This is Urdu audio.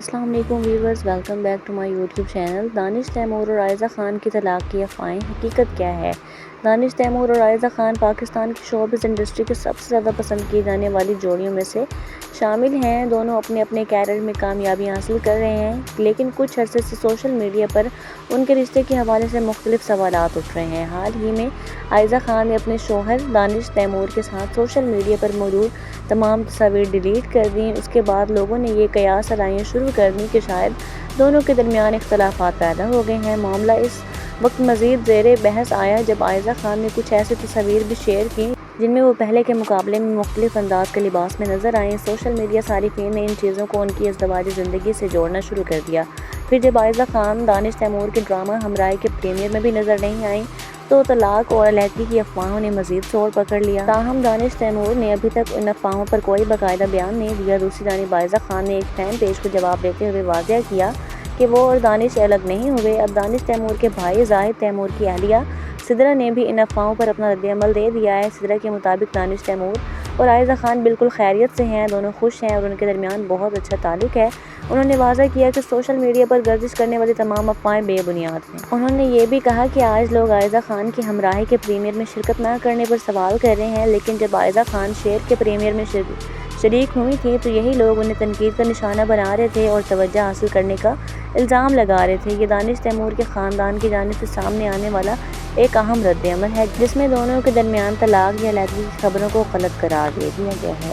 السلام علیکم viewers, welcome back to my YouTube channel. Danish Taimoor اور عائزہ خان کی طلاق کی افواہیں، حقیقت کیا ہے؟ دانش تیمور اور عائزہ خان پاکستان کی شوبز انڈسٹری کی سب سے زیادہ پسند کی جانے والی جوڑیوں میں سے شامل ہیں۔ دونوں اپنے اپنے کیریئر میں کامیابیاں حاصل کر رہے ہیں، لیکن کچھ عرصے سے سوشل میڈیا پر ان کے رشتے کے حوالے سے مختلف سوالات اٹھ رہے ہیں۔ حال ہی میں عائزہ خان نے اپنے شوہر دانش تیمور کے ساتھ سوشل میڈیا پر موجود تمام تصاویر ڈیلیٹ کر دیں۔ اس کے بعد لوگوں نے یہ قیاس لگانا شروع کر دی کہ شاید دونوں کے درمیان اختلافات پیدا ہو گئے ہیں۔ معاملہ اس وقت مزید زیر بحث آیا جب عائزہ خان نے کچھ ایسی تصاویر بھی شیئر کیں جن میں وہ پہلے کے مقابلے میں مختلف انداز کے لباس میں نظر آئیں۔ سوشل میڈیا صارفین نے ان چیزوں کو ان کی ازدواجی زندگی سے جوڑنا شروع کر دیا۔ پھر جب عائزہ خان دانش تیمور کے ڈرامہ ہمراہی کے پریمیئر میں بھی نظر نہیں آئیں تو طلاق اور علیحدگی کی افواہوں نے مزید زور پکڑ لیا۔ تاہم دانش تیمور نے ابھی تک ان افواہوں پر کوئی باقاعدہ بیان نہیں دیا۔ دوسری جانب عائزہ خان نے ایک فین پیج کو جواب دیتے ہوئے واضح کیا کہ وہ اور دانش الگ نہیں ہوئے۔ اب دانش تیمور کے بھائی زاہد تیمور کی اہلیہ سدرا نے بھی ان افواہوں پر اپنا رد عمل دے دیا ہے۔ سدرا کے مطابق دانش تیمور اور عائزہ خان بالکل خیریت سے ہیں، دونوں خوش ہیں اور ان کے درمیان بہت اچھا تعلق ہے۔ انہوں نے واضح کیا کہ سوشل میڈیا پر گردش کرنے والی تمام افواہیں بے بنیاد ہیں۔ انہوں نے یہ بھی کہا کہ آج لوگ عائزہ خان کی ہمراہی کے پریمیئر میں شرکت نہ کرنے پر سوال کر رہے ہیں، لیکن جب عائزہ خان شیر کے پریمیئر میں شریک ہوئی تھیں تو یہی لوگ انہیں تنقید کا نشانہ بنا رہے تھے اور توجہ حاصل کرنے کا الزام لگا رہے تھے۔ یہ دانش تیمور کے خاندان کی جانب سے سامنے آنے والا ایک اہم رد عمل ہے، جس میں دونوں کے درمیان طلاق یا علیحدگی کی خبروں کو غلط قرار دے دیا گیا ہے۔